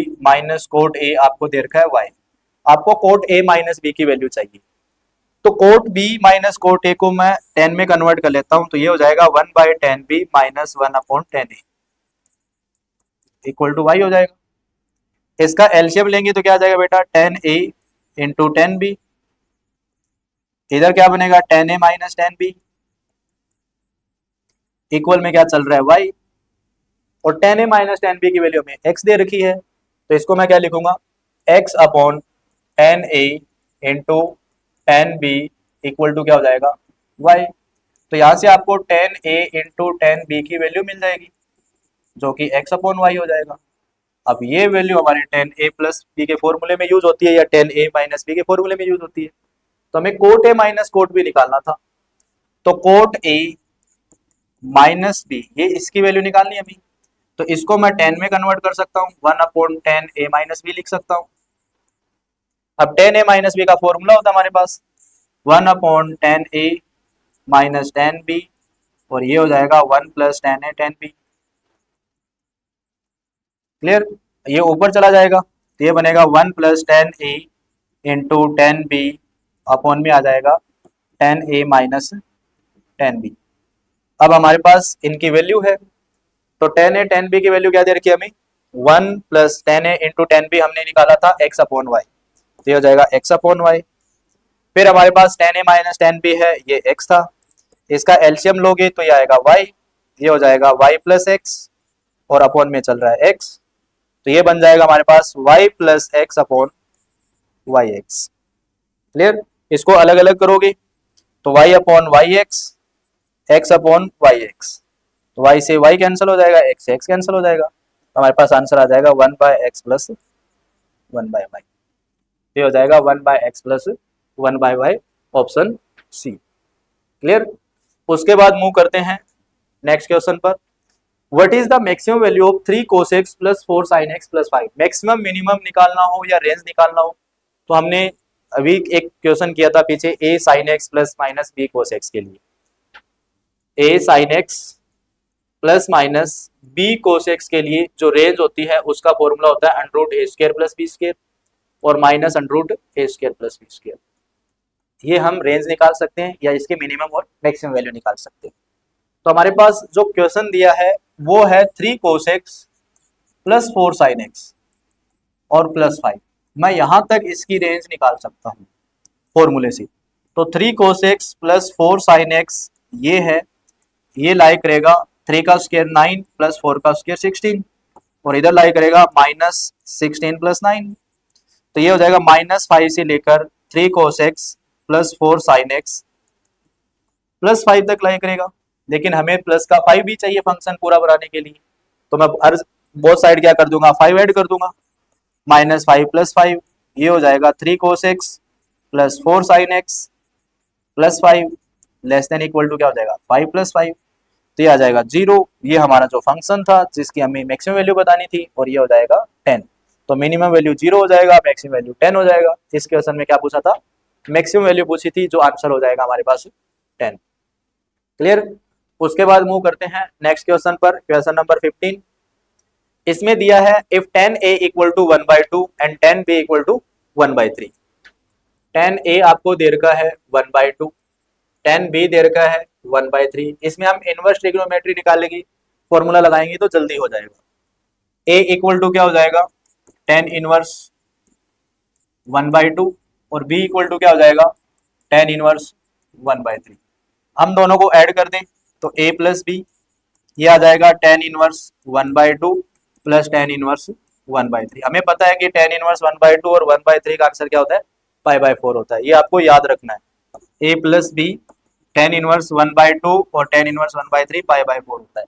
- cot a आपको दे रखा है y। आपको कोट a - b की वैल्यू चाहिए, तो कोट b - कोट a को मैं 10 में कन्वर्ट कर लेता हूं, तो ये हो जाएगा 1/10b - 1/10a equal to y हो जाएगा। इसका एलसीएम लेंगे तो क्या आ जाएगा बेटा, 10a इंटू 10b, इधर क्या बनेगा 10a - 10b, इक्वल में क्या चल रहा है y, और 10a - 10b की वैल्यू में x दे रखी है, तो इसको मैं क्या लिखूंगा, x/10a into 10b equal to क्या हो जाएगा y। तो यहां से आपको 10a इंटू 10b की वैल्यू मिल जाएगी, जो कि x/y हो जाएगा। अब ये वैल्यू हमारे 10a + b के फॉर्मूले में यूज होती है, या 10a - b के फॉर्मूले में यूज होती है। तो हमें कोट a - कोट b निकालना था, तो कोट a माइनस बी, ये इसकी वैल्यू निकालनी है अभी, तो इसको मैं 10 में कन्वर्ट कर सकता हूँ, 1/10 a माइनस बी लिख सकता हूँ। अब 10 a माइनस बी का फॉर्मूला होता है हमारे पास 1/10 a माइनस 10 b, और ये हो जाएगा 1 + 10 a 10 b। क्लियर, ये ऊपर चला जाएगा तो ये बनेगा 1 + 10 a इंटू 10 b अपॉन में आ जाएगा 10 a माइनस 10 b। अब हमारे पास इनकी वैल्यू है, तो 10 a 10 b की वैल्यू क्या दे रखी है हमें, 1 + 10 a इंटू 10 b हमने निकाला था x/y, तो ये हो जाएगा x/y। फिर हमारे पास 10 a माइनस 10 b है, ये x था, इसका एलसीएम लोगे तो ये आएगा y, ये हो जाएगा y + x, और अपॉन में चल रहा है x, तो ये बन जाएगा हमारे पास y + x/yx। क्लियर, इसको अलग अलग करोगे तो y/yx, x/yx, तो y से y कैंसिल हो जाएगा, x से x कैंसिल हो जाएगा, तो हमारे पास आंसर आ जाएगा 1/x + 1/y, ये हो जाएगा 1/x + 1/y, option C. Clear, उसके बाद मूव करते हैं नेक्स्ट क्वेश्चन पर। What is the maximum value of 3 cos x + 4 sin x + 5? Maximum minimum निकालना हो या रेंज निकालना हो, तो हमने अभी एक क्वेश्चन किया था पीछे, a sin x ± b cos x के लिए, a sin x ± b cos x के लिए जो रेंज होती है उसका फॉर्मूला होता है √a² + b² और माइनस √a² + b²। ये हम रेंज निकाल सकते हैं या इसके मिनिमम और मैक्सिमम वैल्यू निकाल सकते हैं। तो हमारे पास जो क्वेश्चन दिया है वो है 3 cos x + 4 sin x और +5। मैं यहां तक इसकी रेंज निकाल सकता हूं फॉर्मूले से। तो 3 cos x + 4 sin x ये है, ये लाइक रहेगा 3 का स्क्वायर 9 + 4 का स्क्वायर 16, और इधर लाइक रहेगा -16 + 9, तो ये हो जाएगा -5 से लेकर 3 cos x + 4 sin x +5 तक लाइक रहेगा, लेकिन हमें प्लस का 5 भी चाहिए फंक्शन पूरा बनाने के लिए, तो मैं हर बोथ साइड क्या कर दूंगा, 5 ऐड कर दूंगा, -5 + 5, ये हो जाएगा 3 cos x + 4 sin x +5 less than equal to क्या हो जाएगा 5 + 5, तो ये आ जाएगा 0। ये हमारा जो फंक्शन था जिसकी हमें मैक्सिमम वैल्यू बतानी थी, और ये हो जाएगा 10, तो मिनिमम वैल्यू 0 हो जाएगा, मैक्सिमम वैल्यू 10 हो जाएगा। इस क्वेश्चन में क्या पूछा था, मैक्सिमम वैल्यू पूछी थी, जो आंसर हो जाएगा हमारे पास 10। क्लियर, उसके बाद मूव करते हैं नेक्स्ट क्वेश्चन पर, क्वेश्चन नंबर 15। इसमें दिया है if 10a = 1/2 and 10b = 1/3। 10a आपको दे रखा है 1/2, 10b दे रखा है 1/3। इसमें हम इनवर्स ट्रिग्नोमेट्री निकालेंगे, फॉर्मूला लगाएंगे तो जल्दी हो जाएगा। a इक्वल टू क्या हो जाएगा 10 इनवर्स 1/2, और b इक्वल टू क्या हो जाएगा 10 इनवर्स 1/3। हम दोनों को ऐड कर दें तो a + b, ये आ जाएगा 10 इनवर्स 1/2 + 10 इनवर्स 1/3। हमें पता है कि 10 इनवर्स 1/2 और 1/3 का आंसर क्या होता है, π/4 होता है, ये आपको याद रखना है। a + b 10 इनवर्स 1/2 और 10 इनवर्स 1/3 π/4 होता है।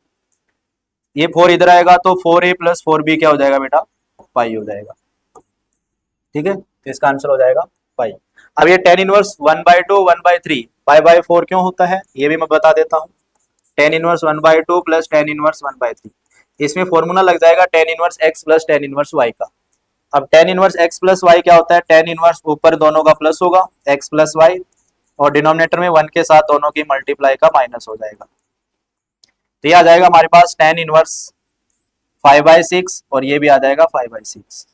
ये 4 इधर आएगा तो 4a + 4b क्या हो जाएगा बेटा, पाई हो जाएगा। ठीक है, तो इसका आंसर हो जाएगा पाई। अब ये 10 इनवर्स 1/2 1/3 π/4 क्यों होता है, ये भी मैं बता देता हूँ। 10 इनवर्स 1/2 + 10 इनवर्स 1/3, इसमें फॉर्मूला लग जाएगा 10 इनवर्स x + 10 इनवर्स y का। अब 10 इनवर्स x + y क्या होता है, 10 इनवर्स ऊपर दोनों का प्लस होगा x + y, और डिनोमिनेटर में 1 के साथ दोनों की मल्टीप्लाई का माइनस हो जाएगा, तो ये आ जाएगा हमारे पास 10 इनवर्स 5/6, और ये भी आ जाएगा 5/6,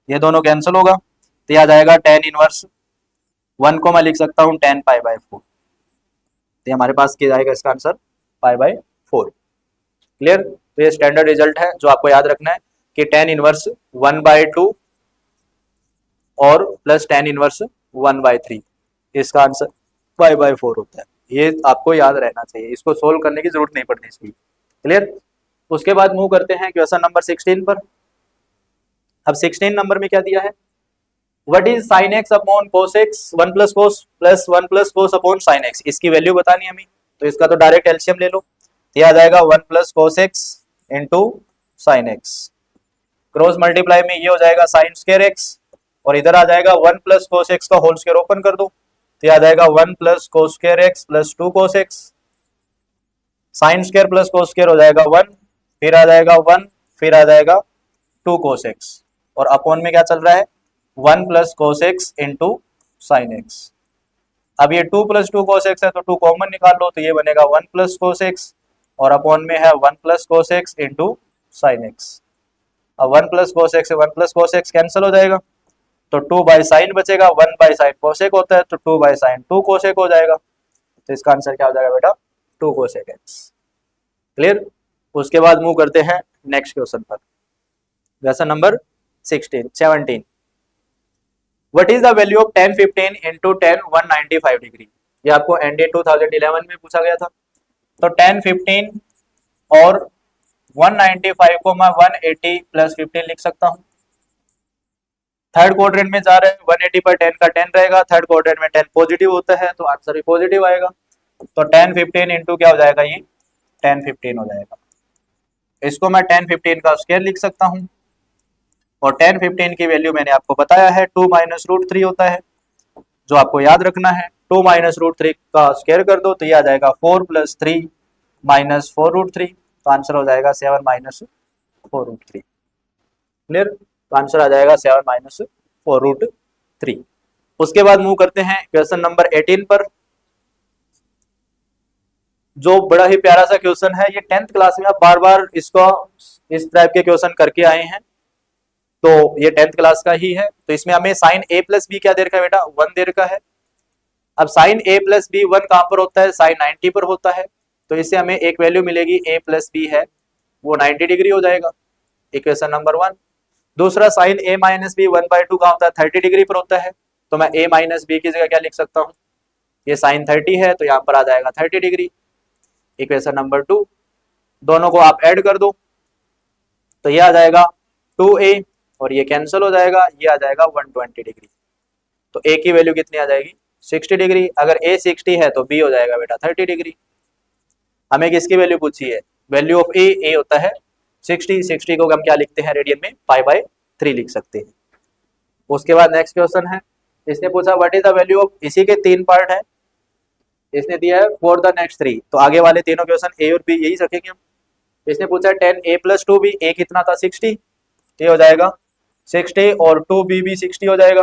ये दोनों कैंसिल होगा, तो ये आ जाएगा 10 इनवर्स 1 को मैं लिख सकता हूँ 10 π/4, तो हमारे पास क्या जाएगा इसका आंसर π/4। क्लियर, तो ये स्टैंडर्ड रिजल्ट है जो आपको याद रखना है कि 10 इनवर्स 1/2 और प्लस 10 इनवर्स 1/3, इसका आंसर π/4 होता है। ये आपको याद रहना चाहिए, इसको सोल्व करने की जरूरत नहीं पड़ती इसकी। क्लियर, उसके बाद मूव करते हैं क्वेश्चन नंबर 16 पर। अब 16 नंबर में क्या दिया है, what is sin x upon cos x 1 + cos plus 1 + cos upon sin x, इसकी वैल्यू बतानी है हमें, तो इसका तो डायरेक्ट एलसीएम ले लो, ये आ जाएगा 1 + cos x into sin x, cross multiply में ये हो जाएगा sin² x, और इधर आ जाएगा 1 + cos x का होल स्क्वायर ओपन कर दो, तो ये आ जाएगा 1 + cos² x + 2 cos x sine square plus cos square हो जाएगा 1, फिर आ जाएगा 1, फिर आ जाएगा 2 कोस एक्स, और अपॉन में क्या चल रहा है 1 plus cos x into sine x. अब ये 2 प्लस 2 कोस एक्स है तो 2 कॉमन निकाल लो, तो ये बनेगा 1 प्लस कोस एक्स, और अपॉन में है 1 plus cos x into sine x. अब 1 प्लस कोस एक्स से 1 प्लस कोस एक्स कैंसिल हो जाएगा, तो 2 बाई साइन बचेगा, 1 बाई साइन कोसेक होता है तो 2 बाई साइन 2 कोसेक हो जाएगा। तो इसका आंसर क्या हो जाएगा बेटा 2 कोसेक एक्स। क्लियर। उसके बाद मूव करते हैं नेक्स्ट क्वेश्चन पर, question number 17। What is the value of tan 15 into tan 195 degree. ये आपको एनडीए 2011 में पूछा गया था। तो tan 15 और 195 को मैं 180 प्लस 15 लिख सकता हूँ। थर्ड क्वाड्रेंट में जा रहे हैं, 180 पर 10 का 10 रहेगा, थर्ड क्वाड्रेंट में 10 पॉजिटिव होता है तो आंसर भी पॉजिटिव आएगा। तो tan 15 इंटू क्या हो जाएगा, ये tan 15 हो जाएगा। इसको मैं tan 15 का स्क्वायर लिख सकता हूँ, और tan 15 की वैल्यू मैंने आपको बताया है 2 माइनस रूट 3 होता है, जो आपको याद रखना है। 2 माइनस रूट 3 का स्क्वायर कर दो तो ये आ जाएगा 4 प्लस 3 माइनस 4 रूट 3, तो आंसर हो जाएगा 7 माइनस 4 रूट 3। क्लियर। तो आंसर आ जाएगा 7 माइनस 4 रूट 3। उसके बाद मूव करते हैं क्वेश्चन नंबर 18 पर, जो बड़ा ही प्यारा सा क्वेश्चन है। ये 10th क्लास में आप बार बार इसको इस टाइप के क्वेश्चन करके आए हैं, तो ये 10th क्लास का ही है। तो इसमें हमें साइन a प्लस बी क्या दे रखा है बेटा 1 दे रखा है। अब साइन a प्लस बी 1 कहां पर होता है, साइन 90 पर होता है, तो इससे हमें एक वैल्यू मिलेगी a प्लस बी है वो 90 डिग्री हो जाएगा, इक्वेशन नंबर 1। दूसरा साइन a माइनस बी 1/2 कहां होता है 30 डिग्री पर होता है, तो मैं a माइनस बी की जगह क्या लिख सकता हूँ, ये साइन 30 है तो यहाँ पर आ जाएगा 30 डिग्री, इक्वेशन नंबर 2। दोनों को आप ऐड कर दो तो ये आ जाएगा 2a और ये कैंसिल हो जाएगा, ये आ जाएगा 120 डिग्री। तो a की वैल्यू कितनी आ जाएगी 60 डिग्री। अगर a 60 है तो b हो जाएगा बेटा 30 डिग्री। हमें किसकी वैल्यू पूछी है, वैल्यू ऑफ a होता है 60 को हम क्या लिखते हैं रेडियन में π/3 लिख सकते हैं। उसके बाद नेक्स्ट क्वेश्चन है, इसने पूछा what is the value of, इसी के 3 पार्ट है, इसने दिया है फॉर द नेक्स्ट 3, तो आगे वाले तीनों क्वेश्चन a और b यही रखेंगे हम। इसने पूछा 10a प्लस 2b, a कितना था 60, ये हो जाएगा 60 और 2b भी 60 हो जाएगा,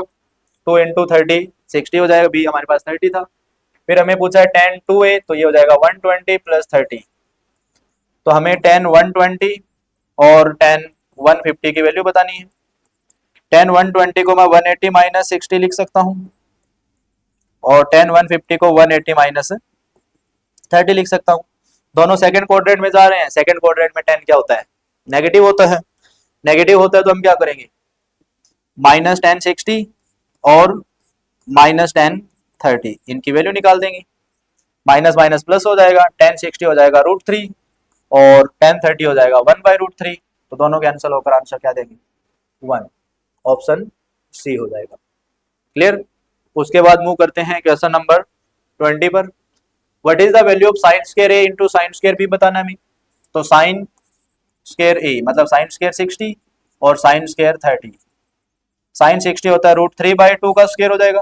2 इंटू 30 60 हो जाएगा, b हमारे पास 30 था। फिर हमें पूछा है 10 2a, तो ये हो जाएगा 120 प्लस 30, तो हमें 10 120 और 10 150 की वैल्यू बतानी है। 10 120 को मैं 180 माइनस 60 लिख सकता हूँ, और 10 150 को 180 माइनस 30 लिख सकता हूँ। दोनों सेकंड क्वाड्रेंट में जा रहे हैं, सेकंड क्वाड्रेंट में 10 क्या होता है नेगेटिव होता है, नेगेटिव होता है तो हम क्या करेंगे माइनस 10 60 और माइनस 10 30 इनकी वैल्यू निकाल देंगे, माइनस माइनस प्लस हो जाएगा, 10 60 हो जाएगा √3 और 10 30 हो जाएगा 1/√3, तो दोनों कैंसिल होकर आंसर क्या देंगे 1, ऑप्शन सी हो जाएगा। क्लियर। उसके बाद मूव करते हैं क्वेश्चन नंबर 20 पर, what is the value of sine square a into sine square b बताना हमें। तो साइन स्क्वायर a मतलब साइन स्क्वायर 60 और साइन स्क्वायर 30, साइन 60 होता है √3/2 का स्क्वायर हो जाएगा,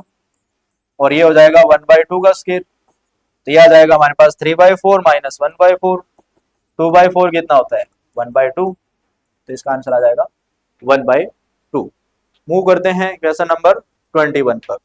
और ये हो जाएगा 1/2 का स्क्वायर, तो ये आ जाएगा हमारे पास 3/4 माइनस 1/4, 2/4 कितना होता है 1/2, तो इसका आंसर आ जाएगा 1/2। मूव करते हैं क्वेश्चन नंबर 21 पर,